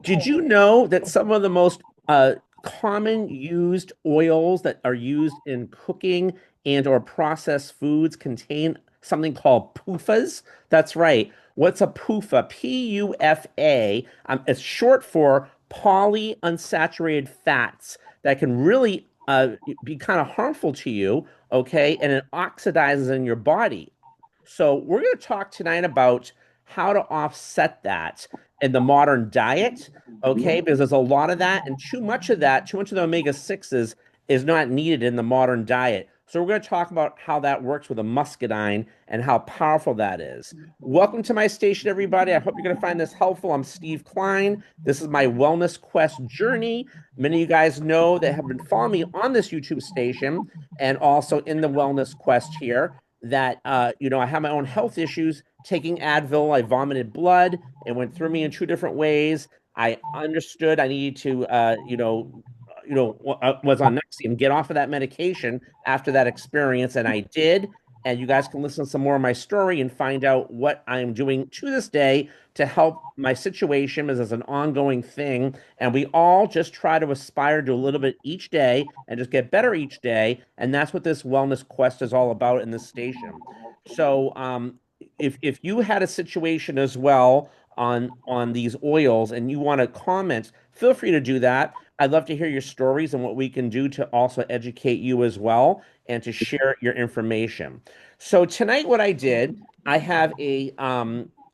Did you know that some of the most common used oils that are used in cooking and or processed foods contain something called PUFAs? That's right. What's a PUFA? PUFA. It's short for polyunsaturated fats that can really be kind of harmful to you, okay? And it oxidizes in your body. So we're going to talk tonight about how to offset that in the modern diet, okay? Because there's a lot of that, and too much of that, too much of the omega 6s is not needed in the modern diet. So we're going to talk about how that works with a muscadine and how powerful that is. Welcome to my station, everybody. I hope you're going to find this helpful. I'm Steve Klein. This is my wellness quest journey. Many of you guys know that have been following me on this YouTube station and also in the wellness quest here that I have my own health issues. Taking Advil, I vomited blood. It went through me in two different ways. I understood I needed to, was on Nexium, get off of that medication after that experience, and I did. And you guys can listen to some more of my story and find out what I'm doing to this day to help my situation as an ongoing thing. And we all just try to aspire to a little bit each day and just get better each day. And that's what this wellness quest is all about in this station. So, if you had a situation as well on these oils and you want to comment, feel free to do that. I'd love to hear your stories and what we can do to also educate you as well and to share your information. So tonight, what I did, I have a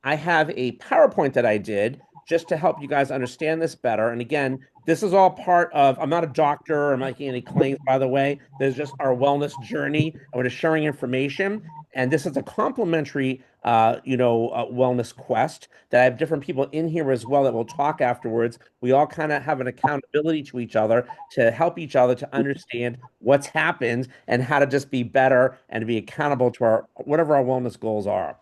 PowerPoint that I did just to help you guys understand this better. And again, this is all part of, I'm not a doctor or making any claims, by the way. This is just our wellness journey. And we're just sharing information. And this is a complimentary, wellness quest that I have different people in here as well that will talk afterwards. We all kind of have an accountability to each other to help each other to understand what's happened and how to just be better and to be accountable to our whatever our wellness goals are.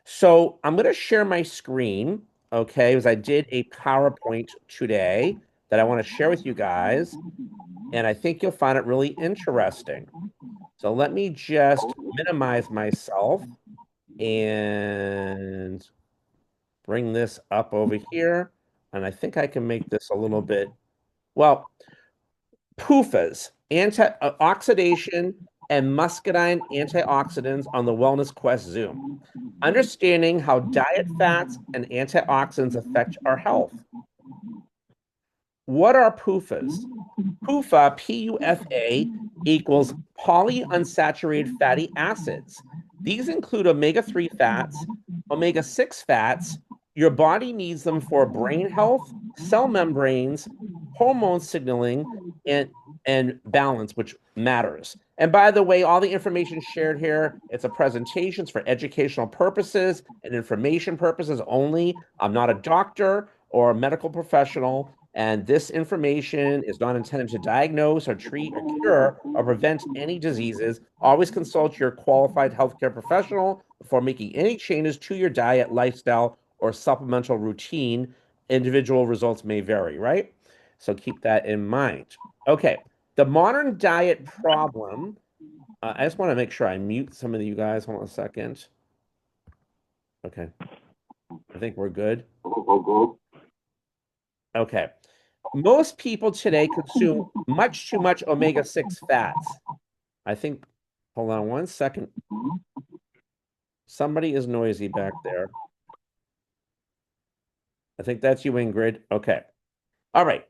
So I'm going to share my screen, okay, because I did a PowerPoint today that I want to share with you guys, and I think you'll find it really interesting. So let me just minimize myself and bring this up over here. And I think I can make this a little bit, well, PUFAs, anti-oxidation and muscadine antioxidants on the Wellness Quest Zoom. Understanding how diet fats and antioxidants affect our health. What are PUFAs? PUFA, PUFA, equals polyunsaturated fatty acids. These include omega 3 fats, omega 6 fats. Your body needs them for brain health, cell membranes, hormone signaling, and, and balance, which matters. And by the way, all the information shared here, it's a presentation it's for educational purposes and information purposes only. I'm not a doctor or a medical professional. And this information is not intended to diagnose or treat or cure or prevent any diseases. Always consult your qualified healthcare professional before making any changes to your diet, lifestyle, or supplemental routine. Individual results may vary, right? So keep that in mind. Okay, the modern diet problem. I just want to make sure I mute some of you guys. Hold on a second. Okay, I think we're good. Okay. Most people today consume much too much omega 6 fats. I think, hold on one second. Somebody is noisy back there. I think that's you, Ingrid. Okay. All right.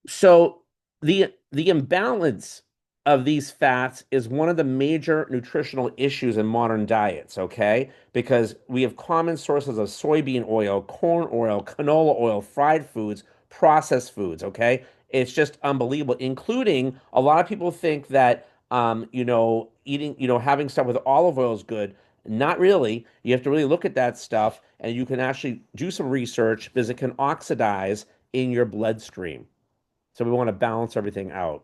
So the imbalance of these fats is one of the major nutritional issues in modern diets, okay? Because we have common sources of soybean oil, corn oil, canola oil, fried foods, processed foods, okay? It's just unbelievable, including a lot of people think that eating, having stuff with olive oil is good. Not really. You have to really look at that stuff and you can actually do some research because it can oxidize in your bloodstream. So we want to balance everything out.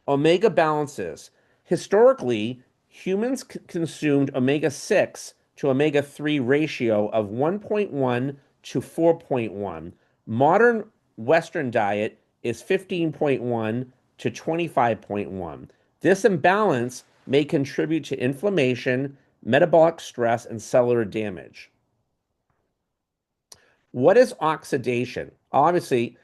Omega balances. Historically, humans consumed omega 6 to omega 3 ratio of 1.1 to 4.1. Modern Western diet is 15.1 to 25.1. This imbalance may contribute to inflammation, metabolic stress, and cellular damage. What is oxidation? Obviously,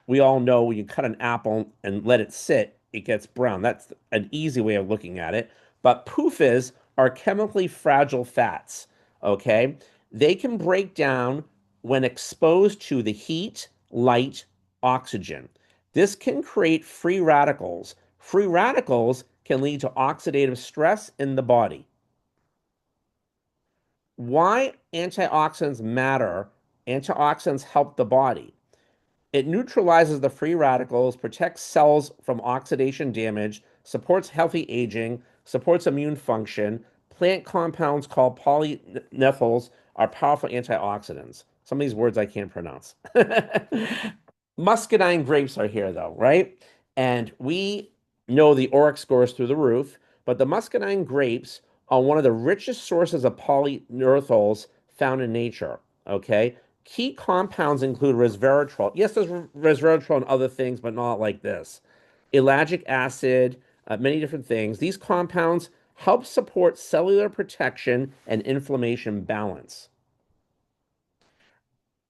we all know when you cut an apple and let it sit, it gets brown. That's an easy way of looking at it. But PUFAs are chemically fragile fats, okay? They can break down when exposed to the heat, light, oxygen. This can create free radicals. Free radicals can lead to oxidative stress in the body. Why antioxidants matter? Antioxidants help the body. It neutralizes the free radicals, protects cells from oxidation damage, supports healthy aging, supports immune function. Plant compounds called polyphenols are powerful antioxidants. Some of these words I can't pronounce. Muscadine grapes are here, though, right? And we know the ORAC score is through the roof, but the muscadine grapes are one of the richest sources of polyurethals found in nature. Okay. Key compounds include resveratrol. Yes, there's resveratrol and other things, but not like this. Ellagic acid, many different things. These compounds help support cellular protection and inflammation balance.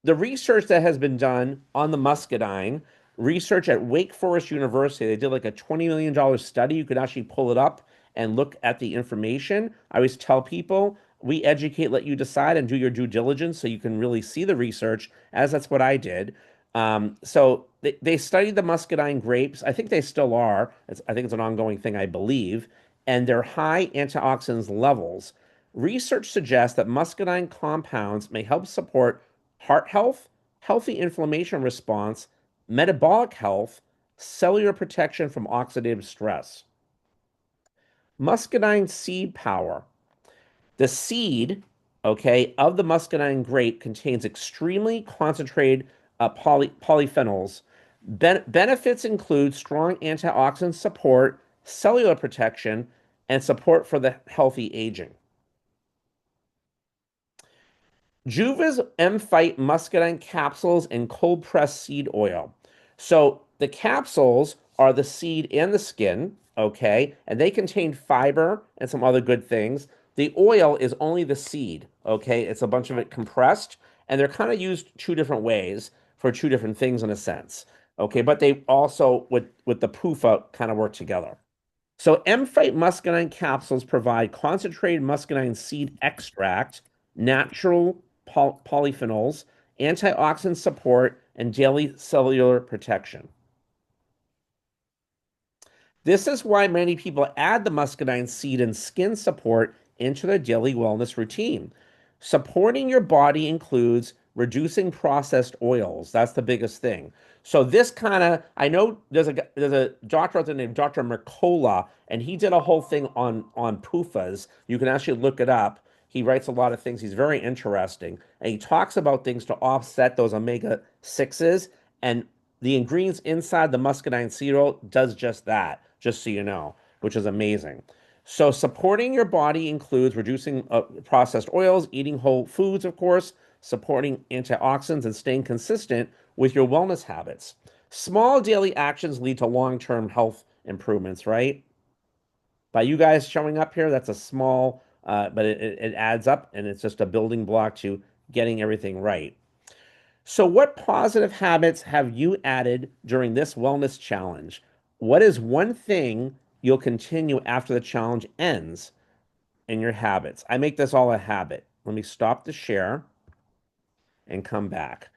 The research that has been done on the muscadine, research at Wake Forest University, they did like a $20 million study. You could actually pull it up and look at the information. I always tell people, we educate, let you decide, and do your due diligence so you can really see the research, as that's what I did. So they studied the muscadine grapes. I think they still are. I think it's an ongoing thing, I believe. And their high antioxidants levels. Research suggests that muscadine compounds may help support heart health, healthy inflammation response, metabolic health, cellular protection from oxidative stress. Muscadine seed power. The seed, okay, of the muscadine grape contains extremely concentrated polyphenols. Benefits include strong antioxidant support, cellular protection, and support for the healthy aging. Juuva's M-Phyt muscadine capsules and cold pressed seed oil. So the capsules are the seed and the skin, okay, and they contain fiber and some other good things. The oil is only the seed, okay? It's a bunch of it compressed, and they're kind of used two different ways for two different things in a sense, okay? But they also, with the PUFA, kind of work together. So M-Phyt muscadine capsules provide concentrated muscadine seed extract, natural polyphenols, antioxidant support, and daily cellular protection. This is why many people add the muscadine seed and skin support into their daily wellness routine. Supporting your body includes reducing processed oils. That's the biggest thing. So this kind of, I know there's a doctor out there named Dr. Mercola, and he did a whole thing on PUFAs. You can actually look it up. He writes a lot of things. He's very interesting, and he talks about things to offset those omega sixes. And the ingredients inside the muscadine seed oil does just that, just so you know, which is amazing. So supporting your body includes reducing processed oils, eating whole foods, of course, supporting antioxidants, and staying consistent with your wellness habits. Small daily actions lead to long-term health improvements, right? By you guys showing up here, that's a small, but it adds up, and it's just a building block to getting everything right. So, what positive habits have you added during this wellness challenge? What is one thing you'll continue after the challenge ends in your habits? I make this all a habit. Let me stop the share and come back.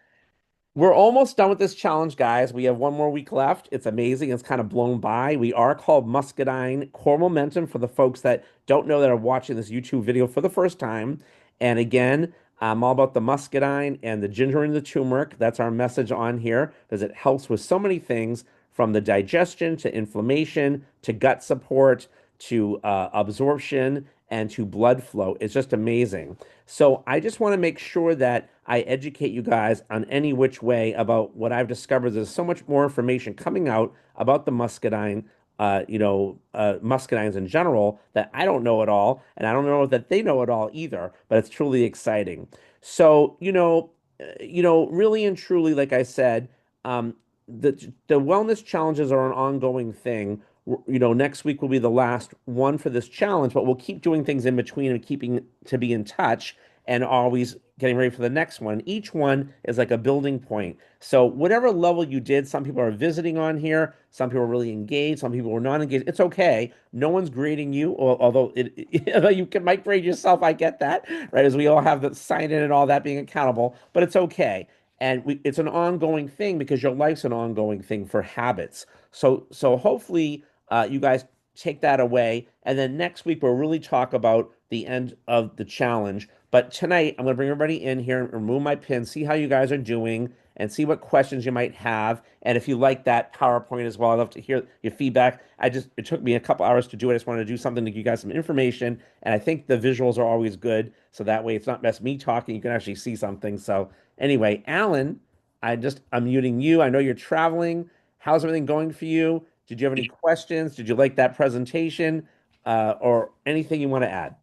We're almost done with this challenge, guys. We have one more week left. It's amazing. It's kind of blown by. We are called Muscadine Core Momentum for the folks that don't know that are watching this YouTube video for the first time. And again, I'm all about the muscadine and the ginger and the turmeric. That's our message on here because it helps with so many things from the digestion to inflammation to gut support to absorption and to blood flow. It's just amazing. So I just want to make sure that I educate you guys on any which way about what I've discovered. There's so much more information coming out about the muscadine, muscadines in general that I don't know at all, and I don't know that they know it all either. But it's truly exciting. So really and truly, like I said, the wellness challenges are an ongoing thing. Next week will be the last one for this challenge, but we'll keep doing things in between and keeping to be in touch. and always getting ready for the next one. Each one is like a building point. So whatever level you did, some people are visiting on here, some people are really engaged, some people are not engaged. It's okay. No one's grading you, although might grade yourself. I get that, right? As we all have the sign in and all that being accountable, but it's okay. And it's an ongoing thing because your life's an ongoing thing for habits. So hopefully you guys take that away. And then next week, we'll really talk about the end of the challenge. But tonight, I'm going to bring everybody in here and remove my pin, see how you guys are doing, and see what questions you might have. And if you like that PowerPoint as well, I'd love to hear your feedback. It took me a couple hours to do it. I just wanted to do something to give you guys some information. And I think the visuals are always good. So that way it's not just me talking, you can actually see something. So anyway, Alan, I'm muting you. I know you're traveling. How's everything going for you? Did you have any questions? Did you like that presentation? Or anything you want to add?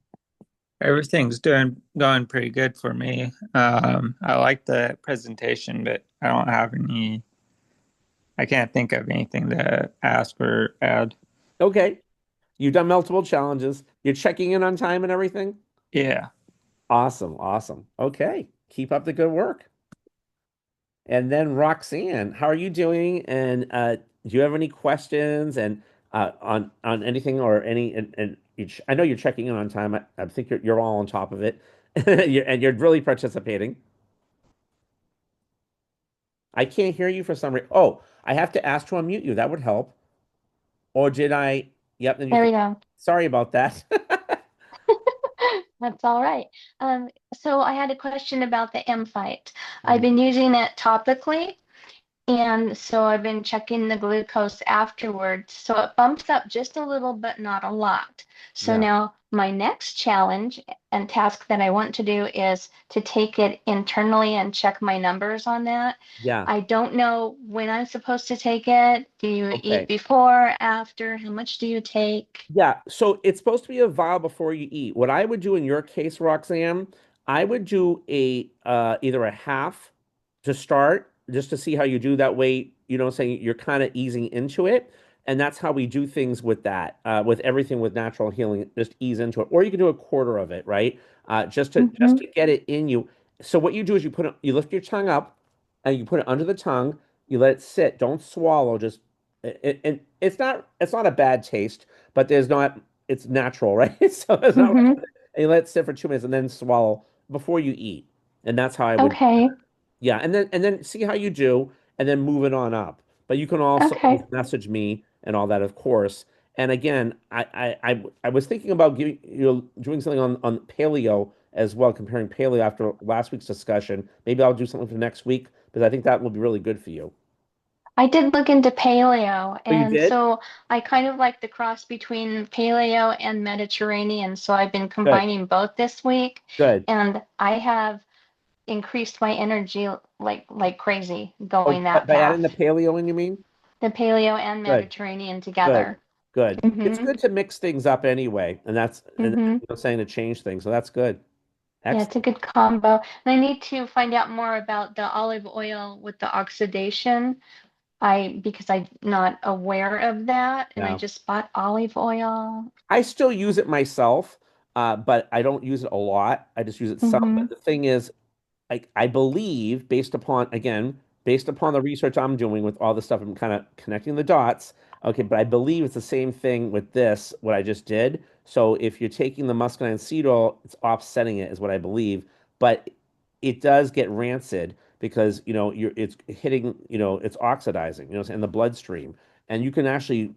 Everything's doing going pretty good for me. I like the presentation, but I don't have any. I can't think of anything to ask or add. Okay. You've done multiple challenges. You're checking in on time and everything? Yeah. Awesome. Awesome. Okay. Keep up the good work. And then Roxanne, how are you doing? And do you have any questions and on anything or any and I know you're checking in on time. I think you're all on top of it. And you're really participating. I can't hear you for some reason. Oh, I have to ask to unmute you. That would help. Or did I? Yep, then you There can. we go. Sorry about that. That's all right. So I had a question about the M-Phyt. I've Mhm. been using it topically, and so I've been checking the glucose afterwards. So it bumps up just a little, but not a lot. So Yeah. now my next challenge and task that I want to do is to take it internally and check my numbers on that. Yeah. I don't know when I'm supposed to take it. Do you eat Okay. before, after? How much do you take? Yeah, so it's supposed to be a vial before you eat. What I would do in your case, Roxanne, I would do a either a half to start, just to see how you do. That way, you know what I'm saying, you're kind of easing into it. And that's how we do things with that, with everything with natural healing, just ease into it. Or you can do a quarter of it, right? Just Mm-hmm. to get it in you. So what you do is you lift your tongue up and you put it under the tongue, you let it sit, don't swallow, just and it's not a bad taste, but there's not it's natural, right? So it's not Mm-hmm. and you let it sit for 2 minutes and then swallow before you eat. And that's how I would, Okay. yeah, and then see how you do and then move it on up. But you can also always Okay. message me and all that, of course. And again, I was thinking about giving doing something on paleo as well, comparing paleo after last week's discussion. Maybe I'll do something for next week because I think that will be really good for you. I did look into paleo, Oh, you and did? so I kind of like the cross between paleo and Mediterranean. So I've been Good, combining both this week, good. and I have increased my energy like crazy Oh, going that by adding the path. paleo in, you mean? The paleo and Good, Mediterranean good, together. good. It's Mm-hmm. good to mix things up anyway, and Mm-hmm. I'm saying to change things, so that's good. Yeah, it's a Excellent. good combo. And I need to find out more about the olive oil with the oxidation. Because I'm not aware of that, and I Yeah. just bought olive oil. I still use it myself, but I don't use it a lot. I just use it some. Mm-hmm. But the thing is, I believe, based upon the research I'm doing with all the stuff, I'm kind of connecting the dots. Okay, but I believe it's the same thing with this, what I just did. So if you're taking the muscadine seed oil, it's offsetting it, is what I believe. But it does get rancid because it's hitting, it's oxidizing, in the bloodstream, and you can actually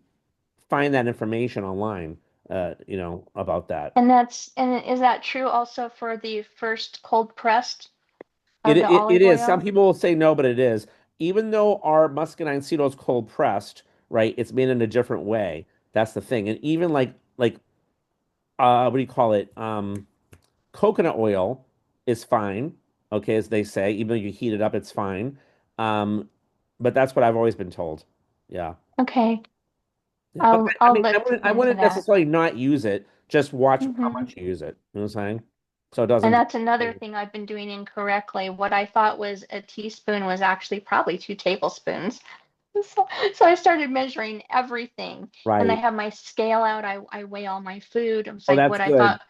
find that information online, about that. And is that true also for the first cold pressed It, of the it olive is. Some oil? people will say no, but it is. Even though our muscadine seed oil is cold pressed, right? It's made in a different way. That's the thing. And even like what do you call it? Coconut oil is fine. Okay, as they say, even though you heat it up, it's fine. Um, but that's what I've always been told. Yeah. Okay, Yeah. But I'll I I'll mean, I look wouldn't I into wouldn't that. necessarily not use it. Just watch how Hmm. much you use it. You know what I'm saying? So it And doesn't. that's another thing I've been doing incorrectly. What I thought was a teaspoon was actually probably 2 tablespoons. So I started measuring everything, and I Right. have my scale out. I weigh all my food. It was Oh, like that's good.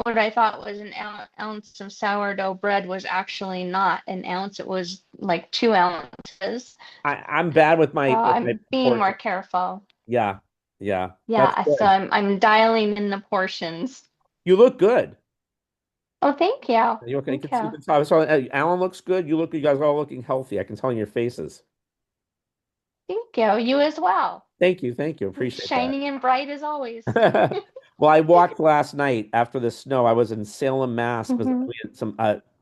what I thought was an ounce of sourdough bread was actually not an ounce. It was like 2 ounces. I'm bad with So my I'm being more portion. careful. Yeah. Yeah. That's Yeah, so good. I'm dialing in the portions. You look good. Oh, thank you. You can, you Thank can, you you. can tell. So Alan looks good. You guys are all looking healthy. I can tell in your faces. Thank you. You as well. Thank you. Thank you. Appreciate that. Shining and bright as always. Well, I walked last night after the snow. I was in Salem, Mass, because Hmm. we had some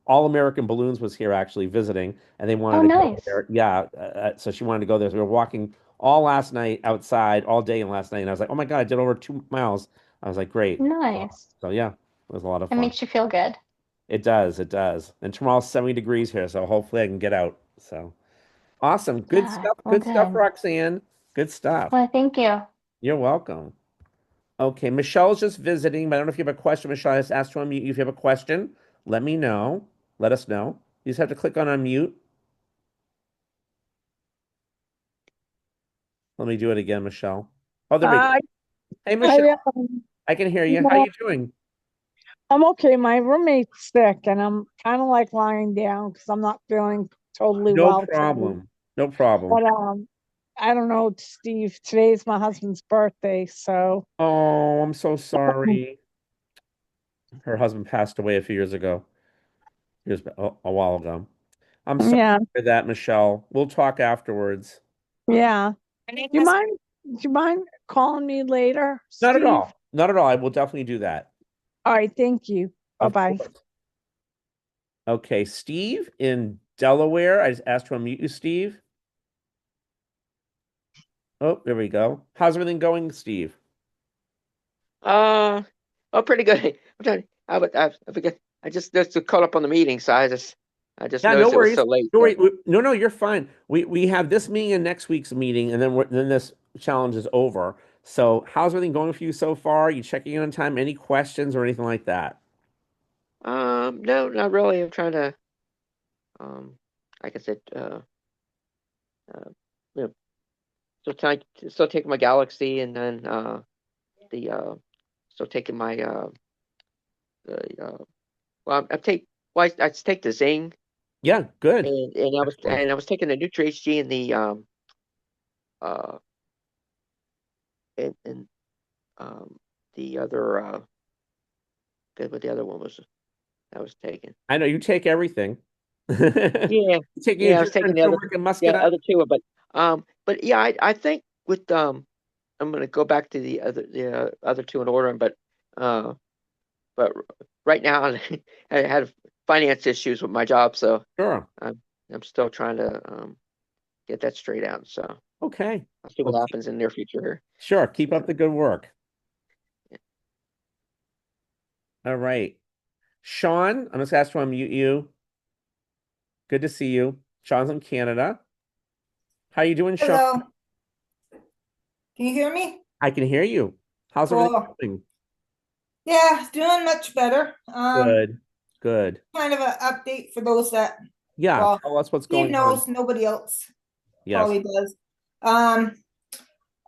All American Balloons was here actually visiting, and they wanted Oh, to go nice. there. Yeah, so she wanted to go there. So we were walking all last night outside, all day and last night, and I was like, oh my God, I did over 2 miles. I was like, great. Nice. So yeah, it was a lot of It fun. makes you feel good. It does, it does. And tomorrow's 70 degrees here, so hopefully I can get out. So awesome. Yeah, well, Good stuff, good. Roxanne. Good stuff. Well, thank you. You're welcome. Okay, Michelle's just visiting, but I don't know if you have a question. Michelle, I just asked to unmute you. If you have a question, let me know. Let us know. You just have to click on unmute. Let me do it again, Michelle. Oh, there we go. I, Hey, Michelle, I, I can hear you. How no, you doing? I'm okay. My roommate's sick, and I'm kind of like lying down because I'm not feeling totally No well today. problem. No problem. But I don't know, Steve. Today's my husband's birthday, so Oh, I'm so sorry. Her husband passed away a few years ago. Years a while ago. I'm sorry yeah, for that, Michelle. We'll talk afterwards. yeah. Do you mind calling me later, Not at Steve? all. Not at all. I will definitely do that. All right, thank you. Bye Of bye. course. Okay, Steve in Delaware. I just asked to unmute you, Steve. Oh, there we go. How's everything going, Steve? Uh, oh, pretty good. I'm trying. I forget. I just caught up on the meeting, so I just Yeah, no noticed it was worries. so late. No, So, no, no, you're fine. We have this meeting and next week's meeting, and then this challenge is over. So, how's everything going for you so far? You checking in on time? Any questions or anything like that? no, not really. I'm trying to, um, like I said, uh, you know, still taking my Galaxy, and then the still taking my the well, I take the Zing, Yeah, good. and Excellent. I was taking the Nutra HG and the uh and the other good what the other one was I was taking. I know you take everything. Yeah, Taking yeah, I was adrenal taking the other, turmeric and yeah, muscadine. other two, but yeah, I think with I'm gonna go back to the other two in order, uh, but right now I had finance issues with my job, so Sure. I'm still trying to get that straight out. So Okay. I'll see Well, what happens in the near future here. sure. Keep up So, the good work. All right. Sean, I'm just asking to unmute you. Good to see you. Sean's in Canada. How you doing, Sean? Hello, can you hear me? I can hear you. How's everything Cool. going? Yeah, doing much better. Good. Good. Kind of an update for those that, Yeah, well, tell us what's Steve going on. knows, nobody else Yes. probably does. Um,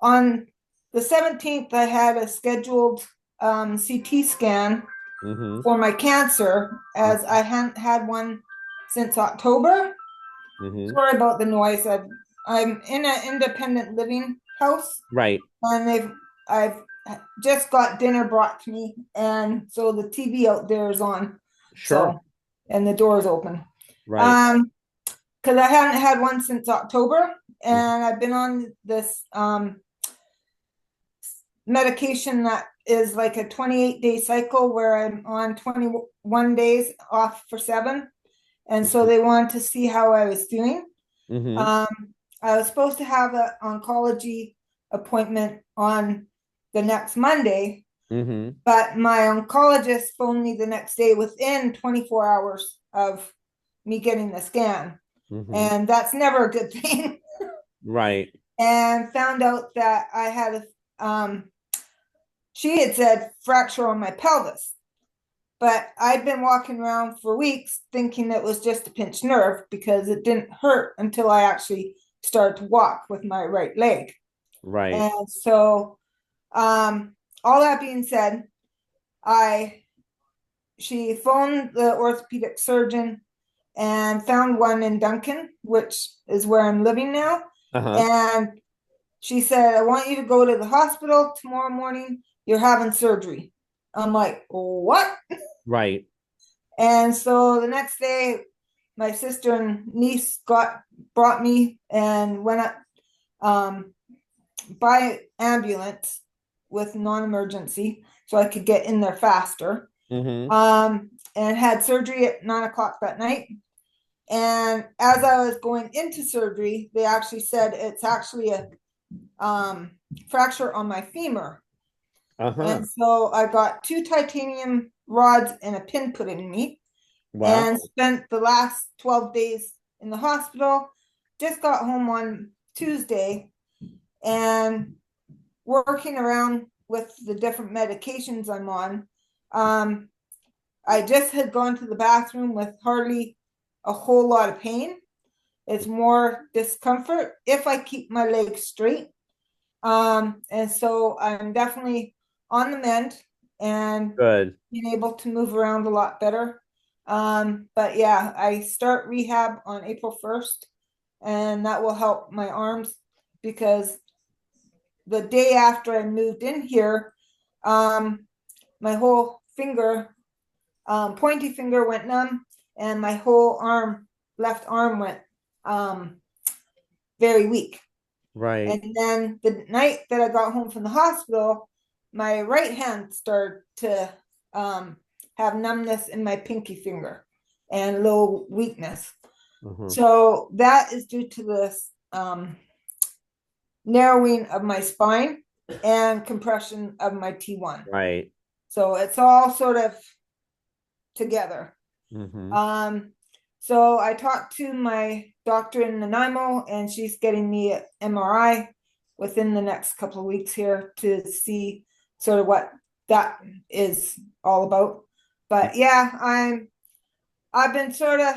on the 17th, I had a scheduled CT scan Mm-hmm. for my cancer, as I hadn't had one since October. Mm-hmm. Sorry about the noise. I'm in an independent living house, Right. and I've just got dinner brought to me, and so the TV out there is on. Sure. So, and the door is open. Right. Because I haven't had one since October, Mhm. and I've been on this medication that is like a 28-day cycle where I'm on 21 days off for 7. And so they wanted to see how I was doing. Mm-hmm. I was supposed to have an oncology appointment on the next Monday, Mm-hmm. but my oncologist phoned me the next day within 24 hours of me getting the scan. Mm-hmm. And that's never a good thing. Right. And found out that I had she had said fracture on my pelvis. But I'd been walking around for weeks thinking it was just a pinched nerve because it didn't hurt until I actually start to walk with my right leg. Right. And so, all that being said, she phoned the orthopedic surgeon and found one in Duncan, which is where I'm living now. And she said, I want you to go to the hospital tomorrow morning. You're having surgery. I'm like, what? Right. And so the next day, my sister and niece brought me and went up by ambulance with non-emergency so I could get in there faster. And had surgery at 9 o'clock that night. And as I was going into surgery, they actually said it's actually a fracture on my femur. And so I got 2 titanium rods and a pin put in me. Wow. And spent the last 12 days in the hospital. Just got home on Tuesday and working around with the different medications I'm on. I just had gone to the bathroom with hardly a whole lot of pain. It's more discomfort if I keep my legs straight. And so I'm definitely on the mend and being able to move around a lot better. But yeah, I start rehab on April 1st, and that will help my arms because the day after I moved in here, my whole finger, pointy finger went numb, and my whole left arm went very weak. Right. And then the night that I got home from the hospital, my right hand started to have numbness in my pinky finger and a little weakness. So that is due to this narrowing of my spine and compression of my T1. Right. So it's all sort of together. So I talked to my doctor in Nanaimo, and she's getting me an MRI within the next couple of weeks here to see sort of what that is all about. But yeah, I've been sort of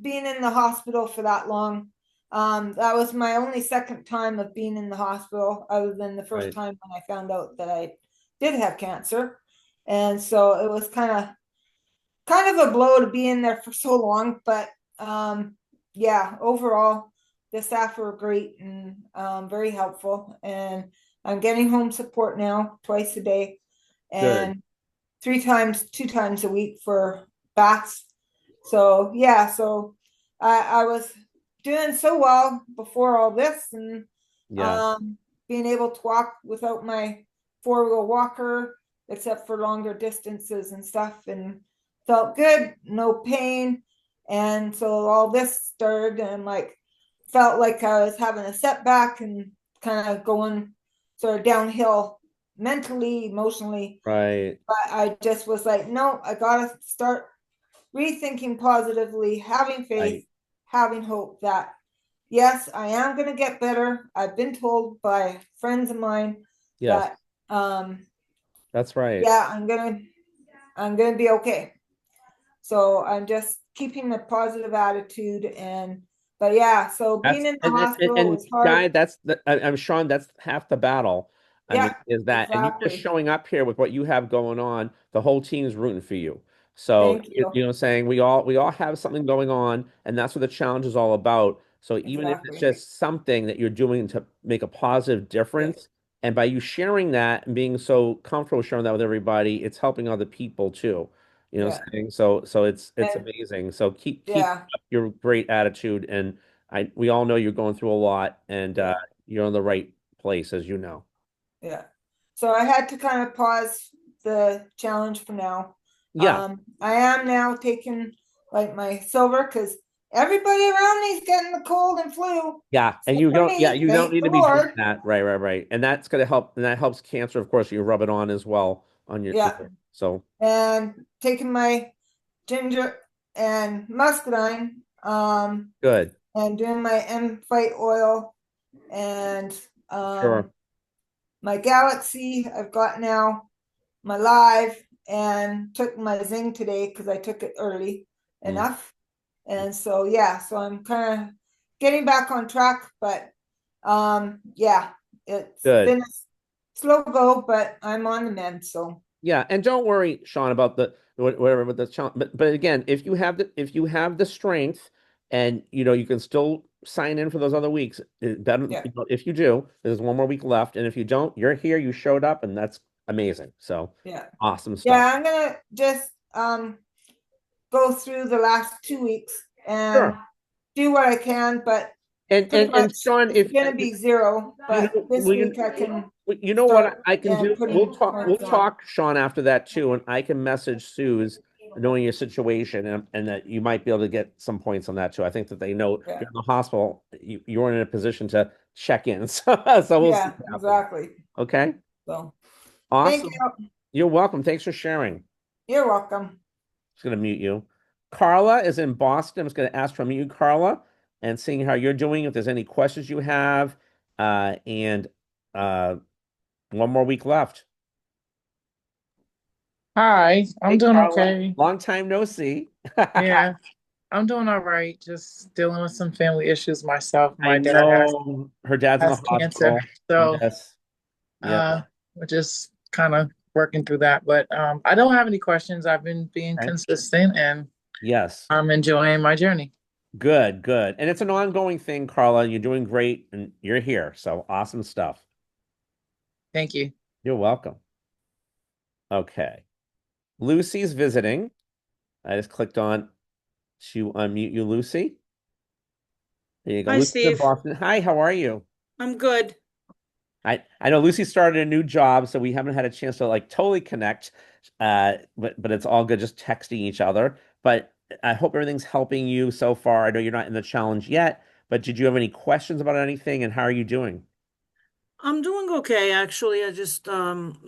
being in the hospital for that long. That was my only second time of being in the hospital, other than the first time when I found out that I did have cancer. And so it was kind of a blow to be in there for so long. But yeah, overall, the staff were great and very helpful. And I'm getting home support now twice a day and 2 times a week for baths. So yeah, so I was doing so well before all this, and being able to walk without my 4-wheel walker, except for longer distances and stuff, and felt good, no pain. And so all this started, and felt like I was having a setback and kind of going sort of downhill mentally, emotionally. Right. But I just was like, no, I gotta start rethinking positively, having faith, having hope that yes, I am gonna get better. I've been told by friends of mine that that's right. Yeah, I'm gonna be okay. So I'm just keeping a positive attitude, but yeah, so being in the hospital was hard. Guy, I'm Sean, that's half the battle. I mean, is that, and you just showing up here with what you have going on, the whole team's rooting for you. So, Thank you. you know, saying we all have something going on, and that's what the challenge is all about. So even if it's just something that you're doing to make a positive difference, and by you sharing that and being so comfortable sharing that with everybody, it's helping other people too. You know what I'm saying? So it's amazing. So keep up your great attitude, and we all know you're going through a lot, and you're in the right place, as you know. Yeah. So I had to kind of pause the challenge for now. Yeah. I am now taking my silver because everybody around me is getting the cold and flu. Yeah, and you don't need to be doing that. Right. And that's gonna help, and that helps cancer, of course. You rub it on as well on your so and taking my ginger and muscadine, good. And doing my M-Phyt oil and my Galaxy. I've got now my Live, and took my Zing today because I took it early enough. And so yeah, so I'm kind of getting back on track, but yeah, it's Good. been a slow go, but I'm on the mend, so Yeah, and don't worry, Sean, about the whatever with the challenge. But again, if you have the strength, and you can still sign in for those other weeks. Better yeah. if you do. There's one more week left, and if you don't, you're here. You showed up, and that's amazing. So Yeah. awesome stuff. Yeah, I'm gonna just go through the last 2 weeks and Sure. do what I can, but And pretty much Sean, it's if gonna be zero. But this well, week I can you know what start I can and do? putting We'll points on. talk, Sean, after that too, and I can message Suze, knowing your situation, and that you might be able to get some points on that too. I think that they know Yeah. you're in the hospital, you're in a position to check in. So we'll see Yeah, what happens. exactly. Okay, So thank awesome. you. You're welcome. Thanks for sharing. You're welcome. Just gonna mute you. Carla is in Boston. I'm just gonna ask from you, Carla, and seeing how you're doing. If there's any questions you have, and one more week left. Hi, I'm Hey, doing Carla. okay. Long time no see. Yeah, I'm doing all right. Just dealing with some family issues myself. I My dad know her dad's in the has cancer, hospital. so Yes. Yeah. we're just kind of working through that. But I don't have any questions. I've been being Okay. consistent, and Yes. I'm enjoying my journey. Good, good. And it's an ongoing thing, Carla. You're doing great and you're here. So awesome stuff. Thank you. You're welcome. Okay. Lucy's visiting. I just clicked on to unmute you, Lucy. There you go. Hi, Lucy's in Steve. Boston. Hi, how are you? I'm good. I know Lucy started a new job, so we haven't had a chance to like totally connect. But it's all good just texting each other. But I hope everything's helping you so far. I know you're not in the challenge yet, but did you have any questions about anything and how are you doing? I'm doing okay, actually. I just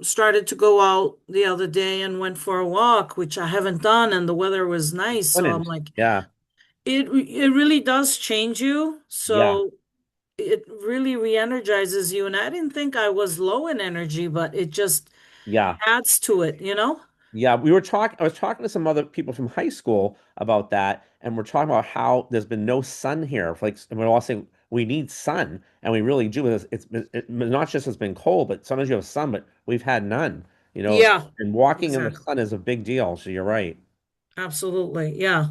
started to go out the other day and went for a walk, which I haven't done, and the weather was nice. So I'm Brilliant. like, Yeah. it really does change you. Yeah. So it really re-energizes you. And I didn't think I was low in energy, but it just Yeah. adds to it, you know? Yeah, I was talking to some other people from high school about that, and we're talking about how there's been no sun here. Like, and we're all saying we need sun, and we really do. Not just it's been cold, but sometimes you have sun, but we've had none. Yeah, And walking in the exactly. sun is a big deal. So you're right. Absolutely. Yeah.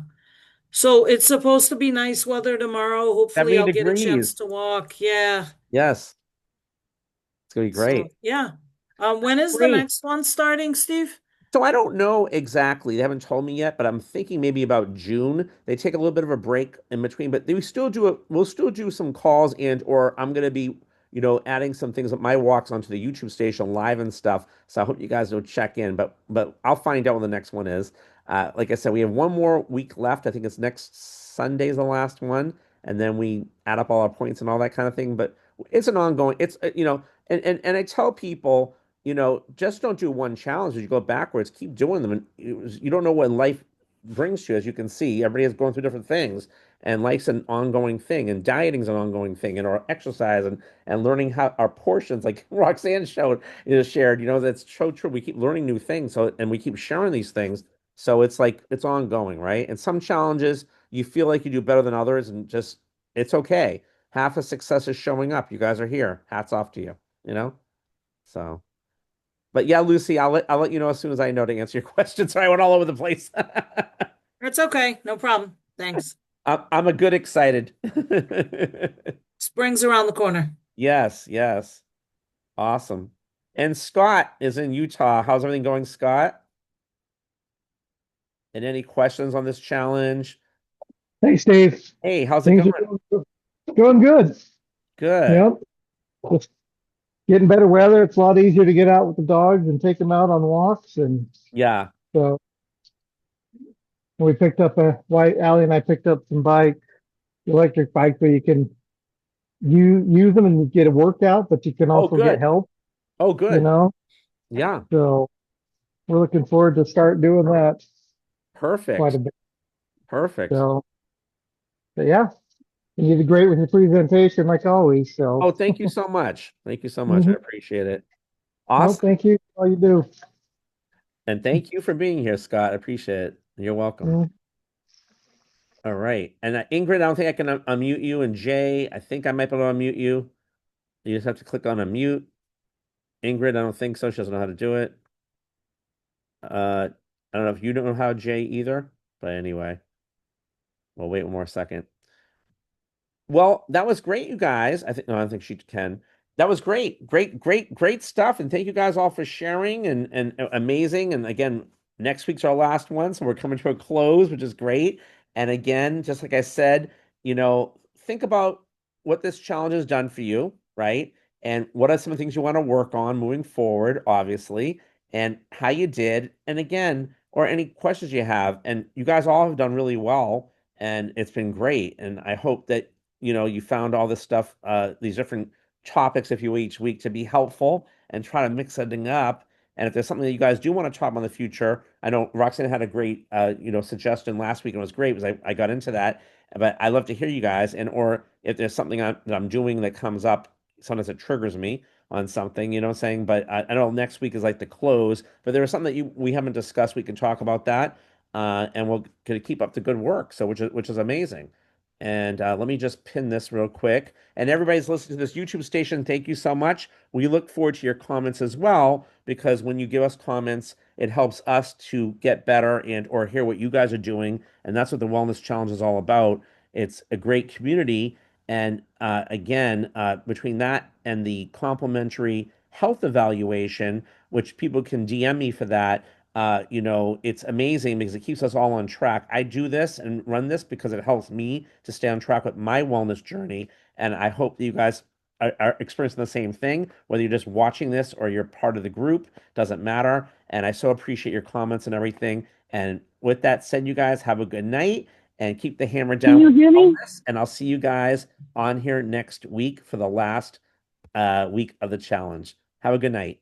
So it's supposed to be nice weather tomorrow. Hopefully 70 I'll get a chance degrees. to walk. Yeah. Yes, it's gonna be great. So, yeah. When is the Great. next one starting, Steve? So I don't know exactly. They haven't told me yet, but I'm thinking maybe about June. They take a little bit of a break in between, but they still do it. We'll still do some calls and or I'm gonna be, adding some things of my walks onto the YouTube station live and stuff. So I hope you guys will check in. But I'll find out when the next one is. Like I said, we have one more week left. I think it's next Sunday is the last one, and then we add up all our points and all that kind of thing. But it's an ongoing. It's and I tell people just don't do one challenge as you go backwards. Keep doing them. And you don't know what life brings to you. As you can see, everybody is going through different things, and life's an ongoing thing, and dieting's an ongoing thing, and our exercise and learning how our portions, like Roxanne shared, that's so true. We keep learning new things, and we keep sharing these things. So it's like it's ongoing, right? And some challenges you feel like you do better than others, and just it's okay. Half the success is showing up. You guys are here. Hats off to you, you know? So. But yeah, Lucy, I'll let you know as soon as I know to answer your question. Sorry, I went all over the place. That's okay. No problem. Thanks. I'm a good excited. Spring's around the corner. Yes, yes. Awesome. And Scott is in Utah. How's everything going, Scott? And any questions on this challenge? Hey, Steve. Hey, how's it Things going? are going good. Good. Yep. Just getting better weather. It's a lot easier to get out with the dogs and take them out on walks. And Yeah. so we picked up Allie and I picked up some electric bikes where you can use them and get a workout, but you can Oh, also get good. help, Oh, you good. know? Yeah. So we're looking forward to start doing that quite Perfect. a bit. Perfect. So, but yeah, you did great with your presentation like always. So, Oh, thank you so much. Thank you so much. I mhm. appreciate it. No, Awesome. thank you for all you do. And thank you for being here, Scott. I appreciate it. You're welcome. All right. And Ingrid, I don't think I can unmute you. And Jay, I think I might be able to unmute you. You just have to click on unmute. Ingrid, I don't think so. She doesn't know how to do it. I don't know if you don't know how, Jay, either. But anyway, we'll wait one more second. Well, that was great, you guys. I think no, I don't think she can. That was great. Great stuff. And thank you guys all for sharing and amazing. And again, next week's our last one, so we're coming to a close, which is great. And again, just like I said, think about what this challenge has done for you, right? And what are some of the things you want to work on moving forward, obviously, and how you did. And again, or any questions you have. And you guys all have done really well, and it's been great. And I hope that you found all this stuff, these different topics, if you will, each week to be helpful and try to mix something up. And if there's something that you guys do want to talk about in the future, I know Roxanne had a great, suggestion last week, and it was great because I got into that. But I love to hear you guys, or if there's something that I'm doing that comes up, sometimes it triggers me on something, what I'm saying. But I know next week is like the close, but there was something that we haven't discussed. We can talk about that, and we'll gonna keep up the good work. So which is amazing. And let me just pin this real quick. And everybody's listening to this YouTube station, thank you so much. We look forward to your comments as well, because when you give us comments, it helps us to get better and or hear what you guys are doing. And that's what the Wellness Challenge is all about. It's a great community. And again, between that and the complimentary health evaluation, which people can DM me for that, it's amazing because it keeps us all on track. I do this and run this because it helps me to stay on track with my wellness journey. And I hope that you guys are experiencing the same thing, whether you're just watching this or you're part of the group, doesn't matter. And I so appreciate your comments and everything. And with that said, you guys have a good night and keep the hammer down. Can you hear me? And I'll see you guys on here next week for the last week of the challenge. Have a good night.